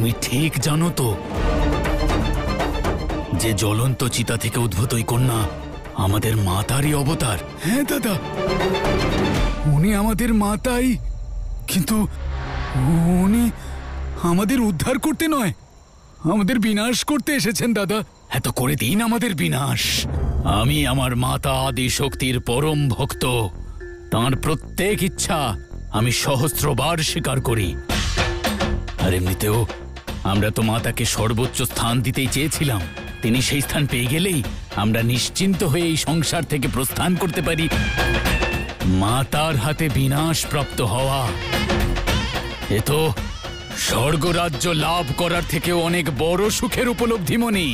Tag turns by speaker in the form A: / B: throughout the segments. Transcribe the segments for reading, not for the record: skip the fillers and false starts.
A: তুমি ঠিক জানো তো যে জ্বলন্ত চিতা থেকে উদ্ভূত এই কন্যা আমাদের মাতারই অবতার?
B: হ্যাঁ দাদা, উনি আমাদের মাতাই, কিন্তু উনি আমাদের উদ্ধার করতে নয়, আমাদের বিনাশ করতে এসেছেন দাদা।
A: এত করে দিন আমাদের বিনাশ। আমি আমার মাতা আদি শক্তির পরম ভক্ত, তাঁর প্রত্যেক ইচ্ছা আমি সহস্রবার স্বীকার করি। আর এমনিতেও আমরা তো মাতাকে সর্বোচ্চ স্থান দিতেই চেয়েছিলাম। তিনি সেই স্থান পেয়ে গেলেই আমরা নিশ্চিন্ত হয়ে এই সংসার থেকে প্রস্থান করতে পারি। মাতার হাতে বিনাশ প্রাপ্ত হওয়া এ তো স্বর্গরাজ্য লাভ করার থেকেও অনেক বড় সুখের উপলব্ধি মনি।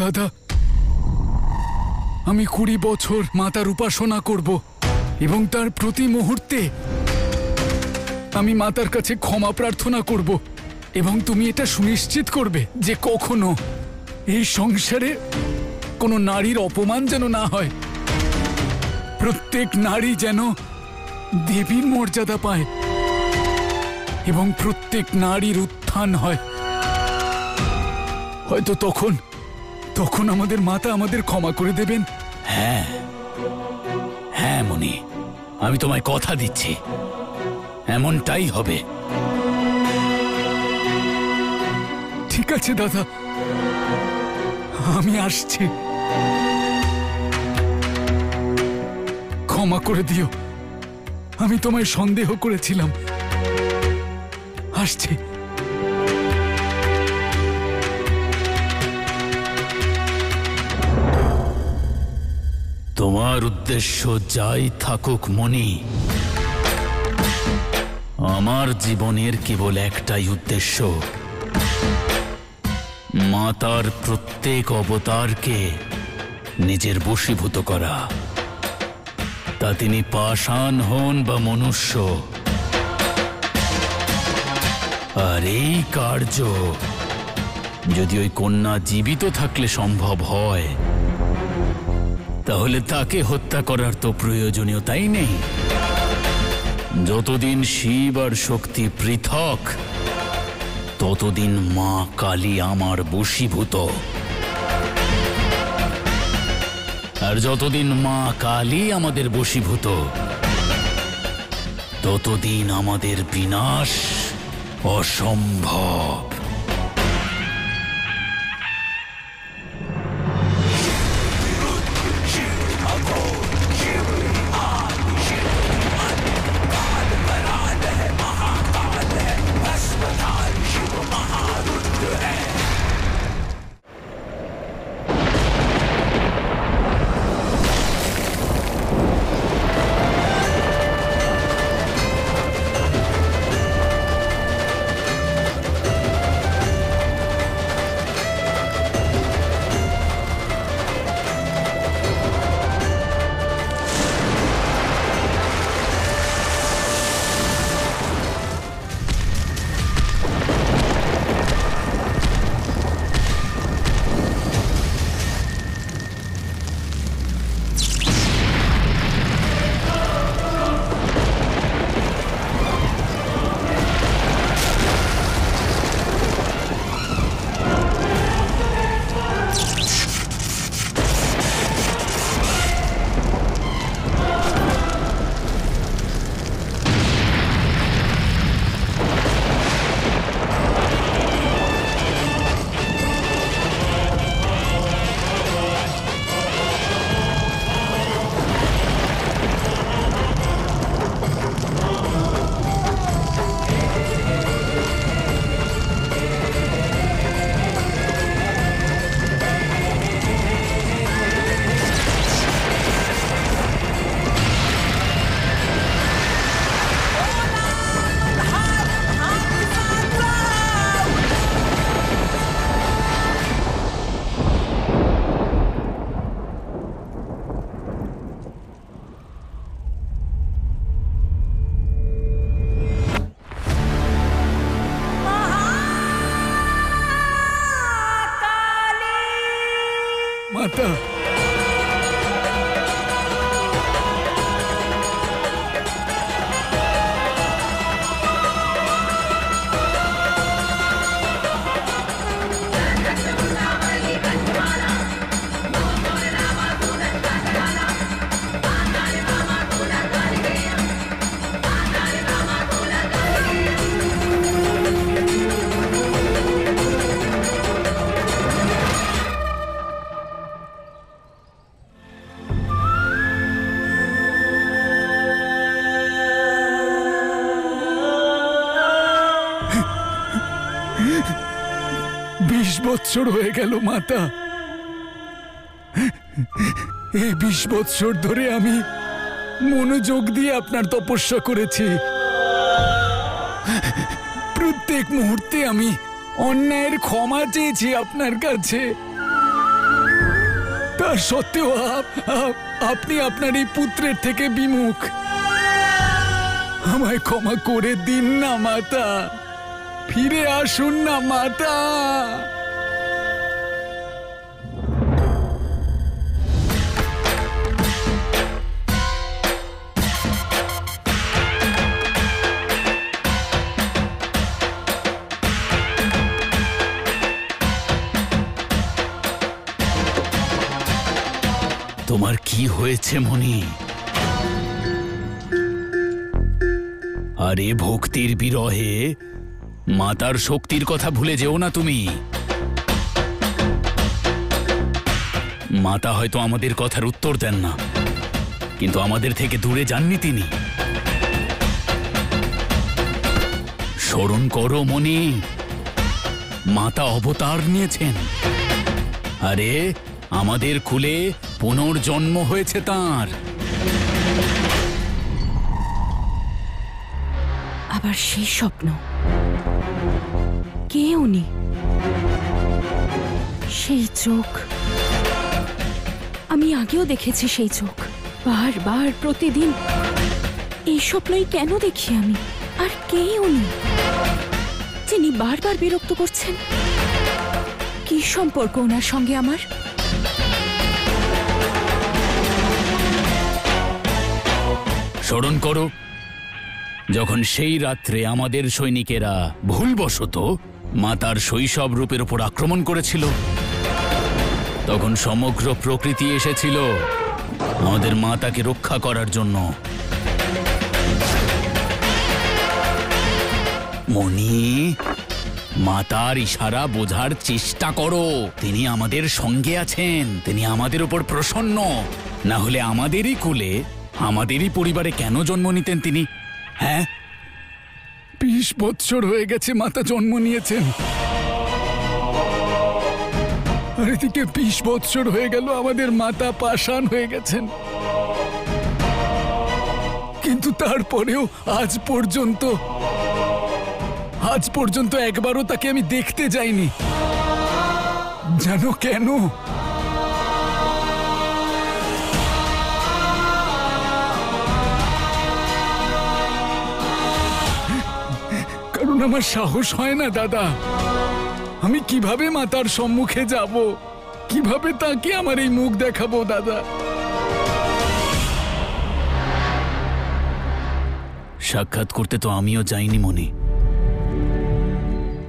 B: দাদা, আমি 20 বছর মাতার উপাসনা করব এবং তার প্রতি মুহূর্তে আমি মাতার কাছে ক্ষমা প্রার্থনা করব, এবং তুমি এটা সুনিশ্চিত করবে যে কখনো এই সংসারে কোনো নারীর অপমান যেন না হয়। প্রত্যেক নারী যেন দেবীর মর্যাদা পায় এবং প্রত্যেক নারীর উত্থান হয়। হয়তো তখন আমাদের মাতা আমাদের ক্ষমা করে দেবেন।
A: হ্যাঁ হ্যাঁ মনি, আমি তোমায় কথা দিচ্ছি, এমনটাই হবে।
B: ঠিক আছে দাদা, আমি আসছি। ক্ষমা করে দিও, আমি তোমায় সন্দেহ করেছিলাম। আসছি।
A: তোমার উদ্দেশ্য যাই থাকুক মনি, আমার জীবনের কেবল একটাই উদ্দেশ্য, মাতার প্রত্যেক অবতারকে নিজের বশীভূত করা। তা তিনি পাষাণ হন বা মনুষ্য। আর এই কার্য যদি ওই কন্যা জীবিত থাকলে সম্ভব হয়, তাহলে তাকে হত্যা করার তো প্রয়োজনীয়তাই নেই। যতদিন শিব আর শক্তি পৃথক, ততদিন মা কালী আমার বশীভূত। আর যতদিন মা কালী আমাদের বশীভূত, ততদিন আমাদের বিনাশ অসম্ভব।
B: মাতা, বৎসর হয়ে গেল মাতা। এই 20 বৎসর ধরে আমি মনোযোগ দিয়ে আপনার তপস্যা করেছি। প্রত্যেক মুহূর্তে আমি অন্যায়ের ক্ষমা চেয়েছি আপনার কাছে। তা সত্ত্বেও আপনি আপনার এই পুত্রের থেকে বিমুখ। আমায় ক্ষমা করে দিন না মাতা, ফিরে আসুন না মাতা।
A: তোমার কি হয়েছে মনি? আরে ভক্তির বিরহে মাতার শক্তির কথা ভুলে যেও না তুমি। মাতা হয়তো আমাদের কথার উত্তর দেন না, কিন্তু আমাদের থেকে দূরে যাননি তিনি। স্মরণ করো মনি, মাতা অবতার নিয়েছেন। আরে আমাদের কুলে পুনর্জন্ম হয়েছে তাঁর।
C: আবার সেই স্বপ্ন। কে উনি? সেই চোখ আমি আগেও দেখেছি, সেই চোখ বারবার প্রতিদিন। এই স্বপ্নই কেন দেখি আমি? আর কে উনি যিনি বারবার বিরক্ত করছেন? কি সম্পর্ক ওনার সঙ্গে আমার?
A: স্মরণ করো, যখন সেই রাত্রে আমাদের সৈনিকেরা ভুলবশত মাতার শৈশব রূপের উপর আক্রমণ করেছিল, তখন সমগ্র প্রকৃতি এসেছিল আমাদের মাতাকে রক্ষা করার জন্য। মনি, মাতার ইশারা বোঝার চেষ্টা করো। তিনি আমাদের সঙ্গে আছেন, তিনি আমাদের উপর প্রসন্ন। না হলে আমাদেরই কুলে, আমাদেরই পরিবারে কেন জন্ম নিতেন তিনি? হ্যাঁ,
B: 20 বৎসর হয়ে গেছে মাতা জন্ম নিয়েছেন, আর এদিকে 20 বৎসর হয়ে গেল আমাদের মাতা পাষাণ হয়ে গেছেন। কিন্তু তারপরেও আজ পর্যন্ত একবারও তাকে আমি দেখতে যাইনি। জানো কেন? কারণ আমার সাহস হয় না দাদা। আমি কিভাবে মাতার সম্মুখে যাব? কিভাবে তাকে আমার এই মুখ দেখাবো দাদা?
A: সাক্ষাৎ করতে তো আমিও যাইনি মনি।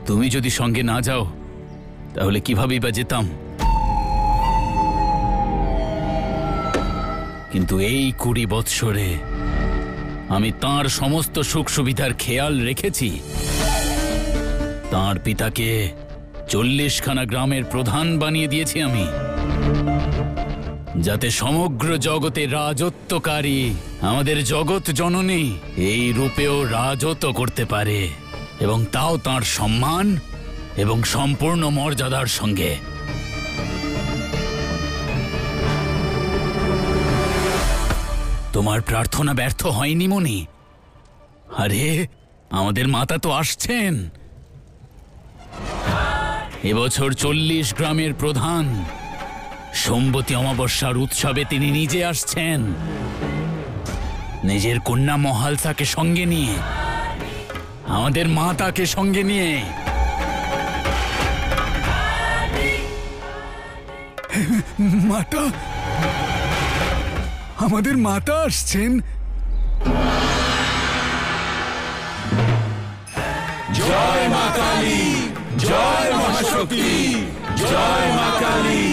A: তুমি যদি সঙ্গে না যাও তাহলে কিভাবেই বা যেতাম? কিন্তু এই 20 বৎসরে আমি তাঁর সমস্ত সুখ সুবিধার খেয়াল রেখেছি। তাঁর পিতাকে 40খানা গ্রামের প্রধান বানিয়ে দিয়েছি আমি, যাতে সমগ্র জগতে রাজত্বকারী আমাদের জগৎ জননী এই রূপেও রাজত্ব করতে পারে, এবং তাও তাঁর সম্মান এবং সম্পূর্ণ মর্যাদার সঙ্গে। তোমার প্রার্থনা ব্যর্থ হয়নি মনি। আরে আমাদের মাতা তো আসছেন। এবছর 40 গ্রামের প্রধান সোমবতী অমাবস্যার উৎসবে তিনি নিজে আসছেন, নিজের কন্যা মহালসাকে সঙ্গে নিয়ে, আমাদের মাতাকে সঙ্গে নিয়ে।
B: মাতা, আমাদের মাতা আসছেন।
D: জয় মা কালী, জয় মহাশক্তি, জয় মা কালী,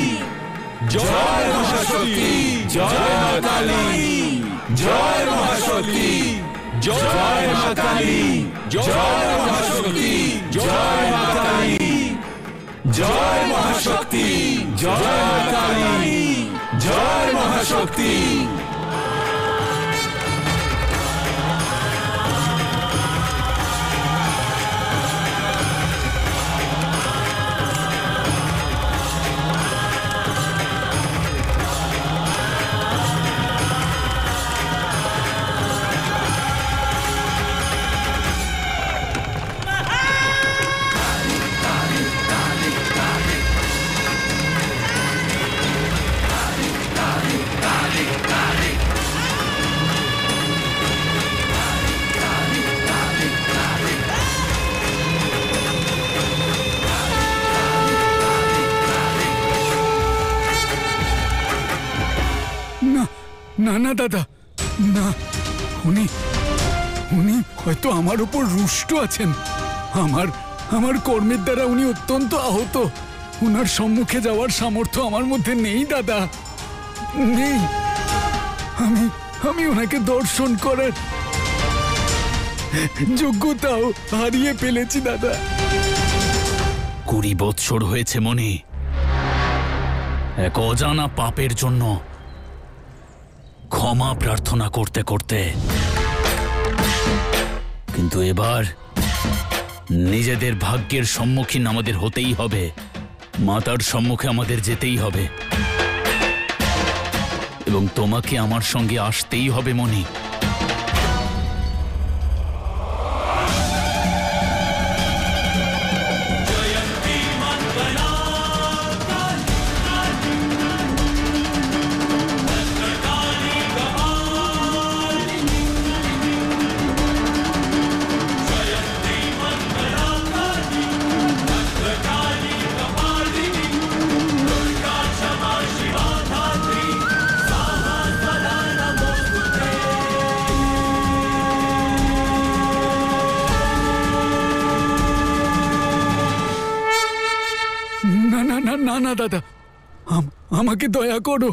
D: জয় মহাশক্তি, জয় মা কালী, জয় মহাশক্তি, জয় মা কালী, জয় মহাশক্তি, জয় মা কালী, জয় মহাশক্তি, জয় মা কালী, জয় মহাশক্তি।
B: না না দাদা, না, উনি উনি হয়তো আমার উপর রুষ্ট আছেন। আমার কর্মের দ্বারা উনি অত্যন্ত আহত। উনার সম্মুখে যাওয়ার সামর্থ্য আমার মধ্যে নেই দাদা, নেই। আমি ওনাকে দর্শন করার যোগ্যতাও হারিয়ে ফেলেছি দাদা।
A: 20 বৎসর হয়েছে মনি, এক অজানা পাপের জন্য ক্ষমা প্রার্থনা করতে করতে। কিন্তু এবার নিজেদের ভাগ্যের সম্মুখীন আমাদের হতেই হবে। মাতার সম্মুখে আমাদের যেতেই হবে এবং তোমাকে আমার সঙ্গে আসতেই হবে মনি।
B: না না দাদা, আমাকে দয়া করো।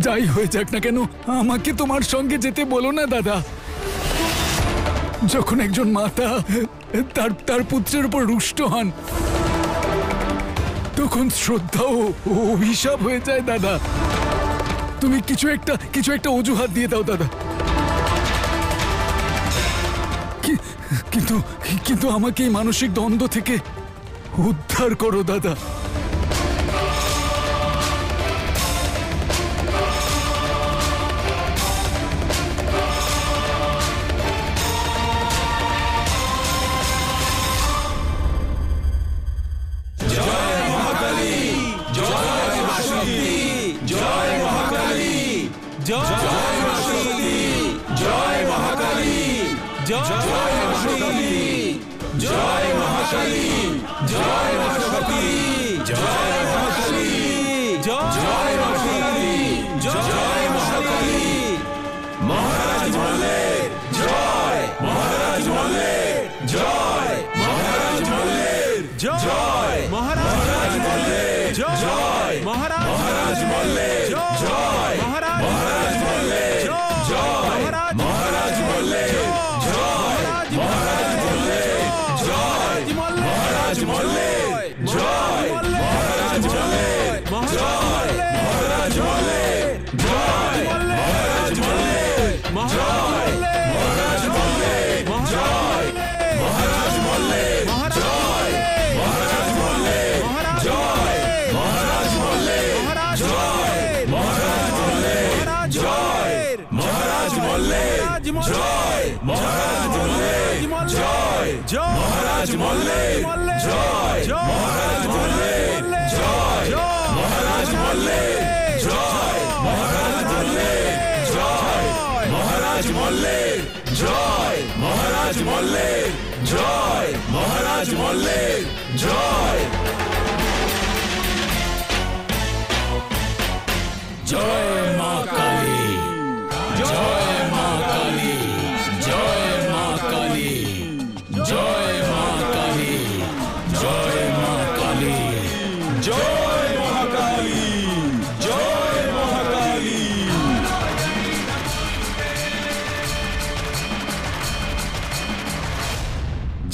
B: যাই হয়ে যাক না কেন, আমাকে তোমার সঙ্গে যেতে বলো না দাদা। যখন একজন মাতা তার পুত্রের উপর রুষ্ট হন, তখন শ্রদ্ধা ও অভিশাপ হয়ে যায় দাদা। তুমি কিছু একটা অজুহাত দিয়ে দাও দাদা। কিন্তু আমাকে এই মানসিক দ্বন্দ্ব থেকে উদ্ধার করো দাদা।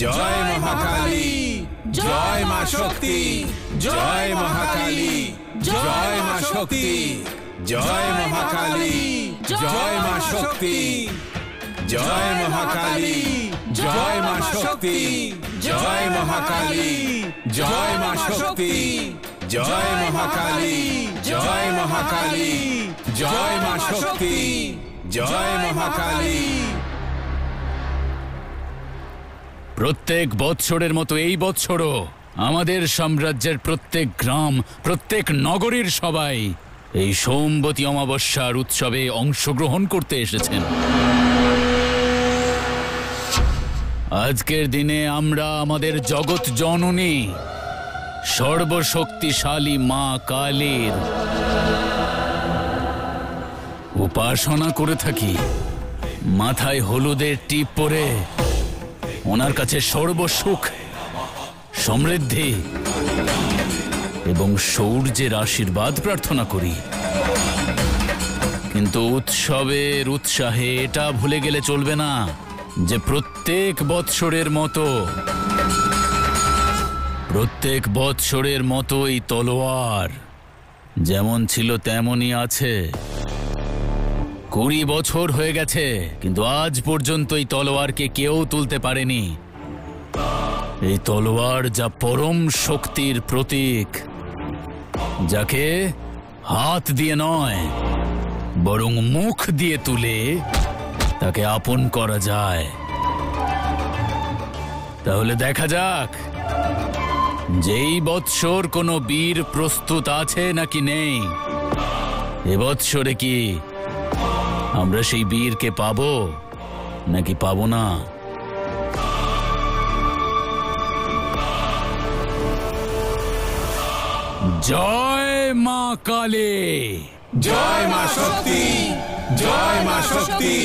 D: জয় মহাকালী, জয় মা শক্তি, জয় মহাকালী, জয় মা শক্তি, জয় মহাকালী, জয় মা শক্তি, জয় মহাকালী, জয় মা শক্তি, জয় মহাকালী, জয় মা শক্তি, জয় মহাকালী, জয় মহাকালী, জয় মা শক্তি, জয় মহাকালী।
A: প্রত্যেক বৎসরের মতো এই বৎসরও আমাদের সাম্রাজ্যের প্রত্যেক গ্রাম, প্রত্যেক নগরীর সবাই এই সোমবতী অমাবস্যার উৎসবে অংশগ্রহণ করতে এসেছেন। আজকের দিনে আমরা আমাদের জগৎ জননী সর্বশক্তিশালী মা কালীর উপাসনা করে থাকি। মাথায় হলুদের টিপ পরে ওনার কাছে সর্বসুখ, সমৃদ্ধি এবং সূর্যের আশীর্বাদ প্রার্থনা করি। কিন্তু উৎসবের উৎসাহে এটা ভুলে গেলে চলবে না যে প্রত্যেক বৎসরের মতো এই তলোয়ার যেমন ছিল তেমনই আছে। 20 বছর হয়ে গেছে, কিন্তু আজ পর্যন্ত এই তলোয়ারকে কেউ তুলতে পারেনি। এই তলোয়ার যা পরম শক্তির প্রতীক, যাকে হাত দিয়ে নয় বরং মুখ দিয়ে তুলে তাকে আপন করা যায়। তাহলে দেখা যাক যেই বৎসর কোনো বীর প্রস্তুত আছে নাকি নেই। এবৎসরে কি আমরা সেই বীরকে পাবো নাকি পাবো না? জয় মা কালী,
D: জয় মা শক্তি, জয় মা শক্তি,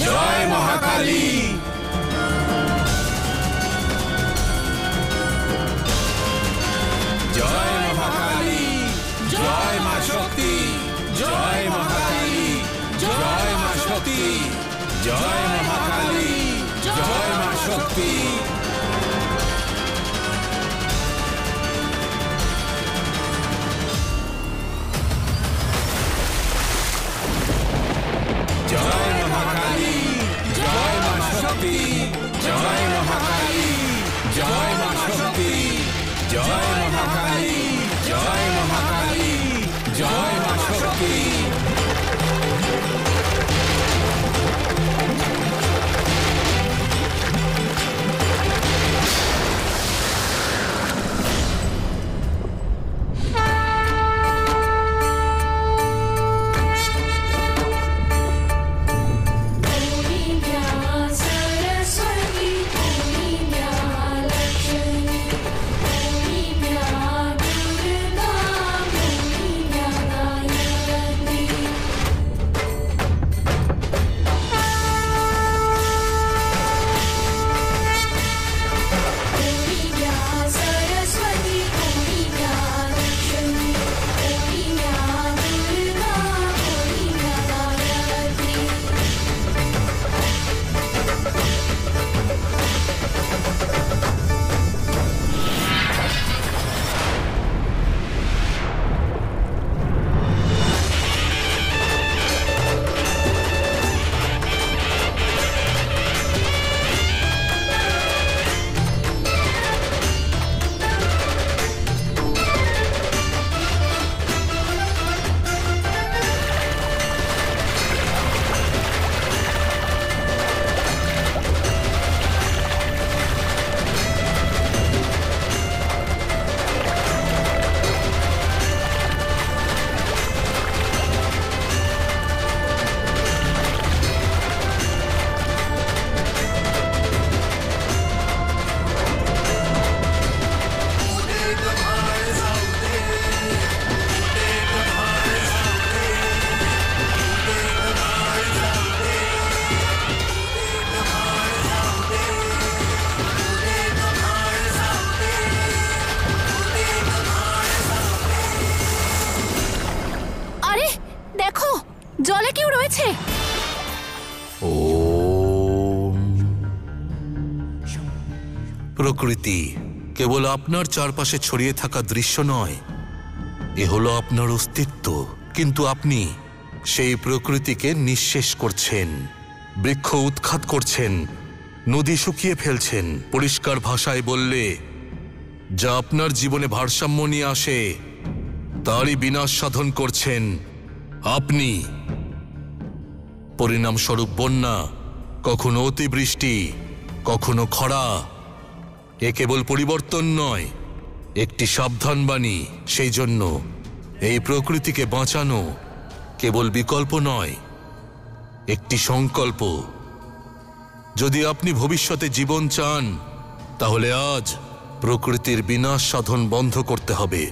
D: জয় মহাকালী। জয় মহাকালী, জয় মা শক্তি, জয় মহাকালী, জয় মা শক্তি, জয় মহাকালী, জয় মা শক্তি। জয় মহাকালী, জয় মা শক্তি, জয় মহাকালী, জয় মা শক্তি, জয় মহাকালী, জয় মহাকালী, জয় মা শক্তি।
C: জলে কেউ রয়েছে।
E: প্রকৃতি কেবল আপনার চারপাশে ছড়িয়ে থাকা দৃশ্য নয়, এ হলো আপনার অস্তিত্ব। কিন্তু আপনি সেই প্রকৃতিকে নিঃশেষ করছেন, বৃক্ষ উৎখাত করছেন, নদী শুকিয়ে ফেলছেন। পরিষ্কার ভাষায় বললে, যা আপনার জীবনে ভারসাম্য নিয়ে আসে তারই বিনাশ সাধন করছেন আপনি। পরিণামস্বরূপ বন্যা, কখনো অতিবৃষ্টি, কখনো খরা। এ কেবল পরিবর্তন নয়, একটি সাবধানবাণী। সেই জন্য এই প্রকৃতিকে বাঁচানো কেবল বিকল্প নয়, একটি সংকল্প। যদি আপনি ভবিষ্যতে জীবন চান, তাহলে আজ প্রকৃতির বিনাশ সাধন বন্ধ করতে হবে।